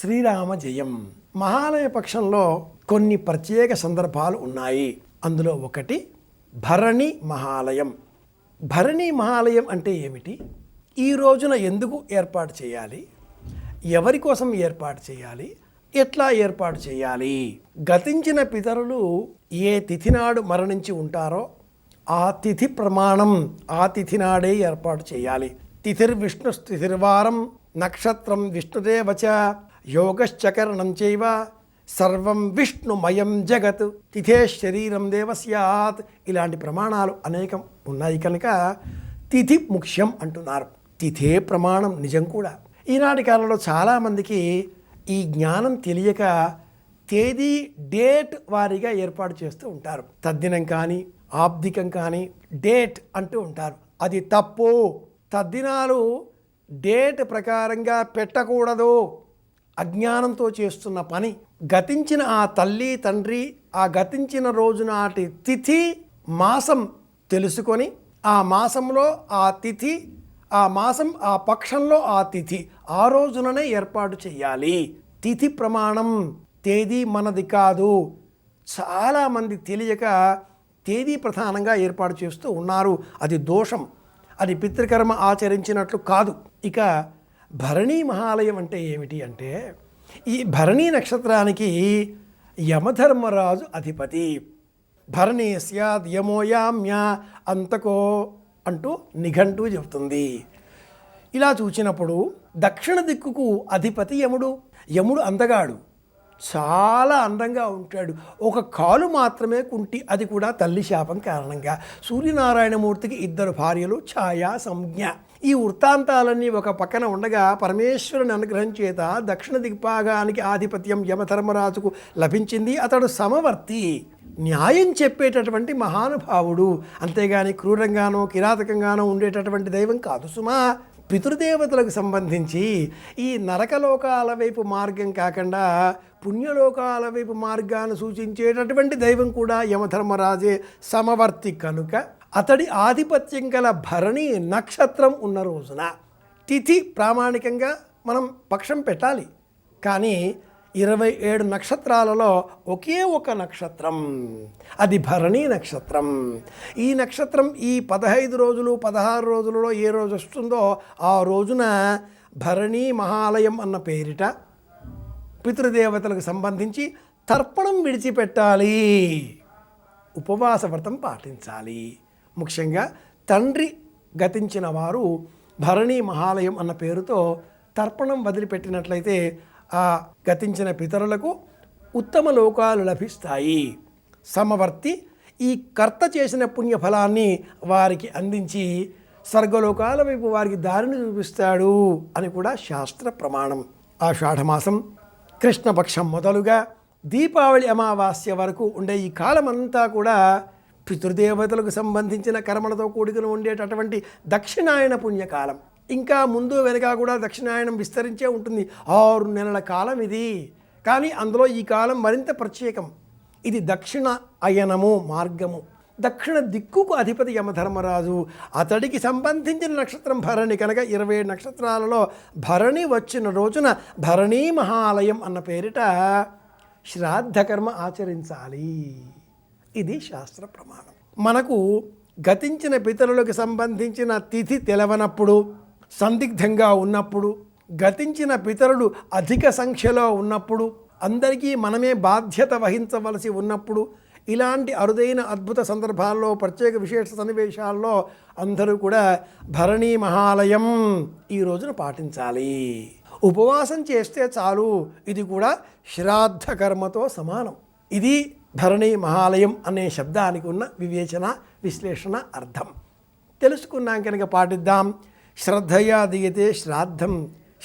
శ్రీరామ జయం. మహాలయ పక్షంలో కొన్ని ప్రత్యేక సందర్భాలు ఉన్నాయి. అందులో ఒకటి భరణి మహాలయం. భరణి మహాలయం అంటే ఏమిటి? ఈ రోజున ఎందుకు ఏర్పాటు చేయాలి? ఎవరి కోసం ఏర్పాటు చేయాలి? ఎట్లా ఏర్పాటు చేయాలి? గతించిన పితరులు ఏ తిథి నాడు మరణించి ఉంటారో ఆ తిథి ప్రమాణం ఆ తిథి నాడే ఏర్పాటు చేయాలి. తిథిర్విష్ణు తిథిర్వారం నక్షత్రం విష్ణుదేవచ యోగశ్చకరణం చైవ సర్వం విష్ణుమయం జగత్ తిథే శరీరం దేవస్యాత్. ఇలాంటి ప్రమాణాలు అనేకం ఉన్నాయి కనుక తిథి ముఖ్యం అంటున్నారు. తిథే ప్రమాణం నిజం కూడా. ఈనాటి కాలంలో చాలామందికి ఈ జ్ఞానం తెలియక తేదీ డేట్ వారీగా ఏర్పాటు చేస్తూ ఉంటారు. తద్దినం కానీ ఆబ్దికం కానీ డేట్ అంటూ ఉంటారు. అది తప్పు. తద్దినాలు డేట్ ప్రకారంగా పెట్టకూడదు. అజ్ఞానంతో చేస్తున్న పని. గతించిన ఆ తల్లి తండ్రి ఆ గతించిన రోజు నాటి తిథి మాసం తెలుసుకొని ఆ మాసంలో ఆ తిథి ఆ మాసం ఆ పక్షంలో ఆ తిథి ఆ రోజుననే ఏర్పాటు చేయాలి. తిథి ప్రమాణం, తేదీ మనది కాదు. చాలామంది తెలియక తేదీ ప్రధానంగా ఏర్పాటు చేస్తూ ఉన్నారు. అది దోషం. అది పితృకర్మ ఆచరించినట్లు కాదు. ఇక భరణీ మహాలయం అంటే ఏమిటి అంటే, ఈ భరణీ నక్షత్రానికి యమధర్మరాజు అధిపతి. భరణీ స్యాద్ యమోయామ్య అంతకో అంటూ నిఘంటు చెబుతుంది. ఇలా చూసినప్పుడు దక్షిణ దిక్కుకు అధిపతి యముడు. యముడు అందగాడు, చాలా అందంగా ఉంటాడు. ఒక కాలు మాత్రమే కుంటి, అది కూడా తల్లి శాపం కారణంగా. సూర్యనారాయణమూర్తికి 2 భార్యలు, ఛాయా సంజ్ఞ. ఈ వృత్తాంతాలన్నీ ఒక పక్కన ఉండగా పరమేశ్వరుని అనుగ్రహం చేత దక్షిణ దిగ్భాగానికి ఆధిపత్యం యమధర్మరాజుకు లభించింది. అతడు సమవర్తి, న్యాయం చెప్పేటటువంటి మహానుభావుడు. అంతేగాని క్రూరంగానో కిరాతకంగానో ఉండేటటువంటి దైవం కాదు సుమా. పితృదేవతలకు సంబంధించి ఈ నరకలోకాల వైపు మార్గం కాకుండా పుణ్యలోకాల వైపు మార్గాన్ని సూచించేటటువంటి దైవం కూడా యమధర్మరాజే. సమవర్తి కనుక అతడి ఆధిపత్యం గల భరణి నక్షత్రం ఉన్న రోజున తిథి ప్రామాణికంగా మనం పక్షం పెట్టాలి. కానీ 27 నక్షత్రాలలో ఒకే ఒక నక్షత్రం, అది భరణీ నక్షత్రం. ఈ నక్షత్రం ఈ 15 రోజులు 16 రోజులలో ఏ రోజు వస్తుందో ఆ రోజున భరణీ మహాలయం అన్న పేరిట పితృదేవతలకు సంబంధించి తర్పణం విడిచిపెట్టాలి, ఉపవాస వ్రతం పాటించాలి. ముఖ్యంగా తండ్రి గతించిన వారు భరణీ మహాలయం అన్న పేరుతో తర్పణం వదిలిపెట్టినట్లయితే ఆ గతించిన పితరులకు ఉత్తమ లోకాలు లభిస్తాయి. సమవర్తి ఈ కర్త చేసిన పుణ్యఫలాన్ని వారికి అందించి స్వర్గలోకాల వైపు వారికి దారిని చూపిస్తాడు అని కూడా శాస్త్ర ప్రమాణం. ఆషాఢమాసం కృష్ణపక్షం మొదలుగా దీపావళి అమావాస్య వరకు ఉండే ఈ కాలమంతా కూడా పితృదేవతలకు సంబంధించిన కర్మలతో కూడుకుని ఉండేటటువంటి దక్షిణాయన పుణ్యకాలం. ఇంకా ముందు వెనక కూడా దక్షిణాయనం విస్తరించే ఉంటుంది. 6 నెలల కాలం ఇది. కానీ అందులో ఈ కాలం మరింత ప్రత్యేకం. ఇది దక్షిణ అయనము మార్గము. దక్షిణ దిక్కుకు అధిపతి యమధర్మరాజు. అతడికి సంబంధించిన నక్షత్రం భరణి కనుక 27 నక్షత్రాలలో భరణి వచ్చిన రోజున భరణీ మహాలయం అన్న పేరిట శ్రాద్ధకర్మ ఆచరించాలి. ఇది శాస్త్ర ప్రమాణం. మనకు గతించిన పితరులకు సంబంధించిన తిథి తెలవనప్పుడు, సందిగ్ధంగా ఉన్నప్పుడు, గతించిన పితరులు అధిక సంఖ్యలో ఉన్నప్పుడు, అందరికీ మనమే బాధ్యత వహించవలసి ఉన్నప్పుడు, ఇలాంటి అరుదైన అద్భుత సందర్భాల్లో ప్రత్యేక విశేష సన్నివేశాల్లో అందరూ కూడా భరణీ మహాలయం ఈ రోజున పాటించాలి. ఉపవాసం చేస్తే చాలు. ఇది కూడా శ్రాద్ధ కర్మతో సమానం. ఇది భరణీ మహాలయం అనే శబ్దానికి ఉన్న వివేచన విశ్లేషణ అర్థం తెలుసుకున్నాం కనుక పాటిద్దాం. శ్రద్ధయా దిగితే శ్రాద్ధం.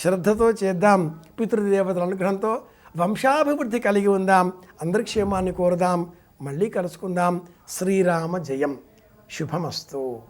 శ్రద్ధతో చేద్దాం. పితృదేవతల అనుగ్రహంతో వంశాభివృద్ధి కలిగి ఉందాం. అందరి క్షేమాన్ని కోరుదాం. మళ్ళీ కలుసుకుందాం. శ్రీరామ జయం. శుభమస్తు.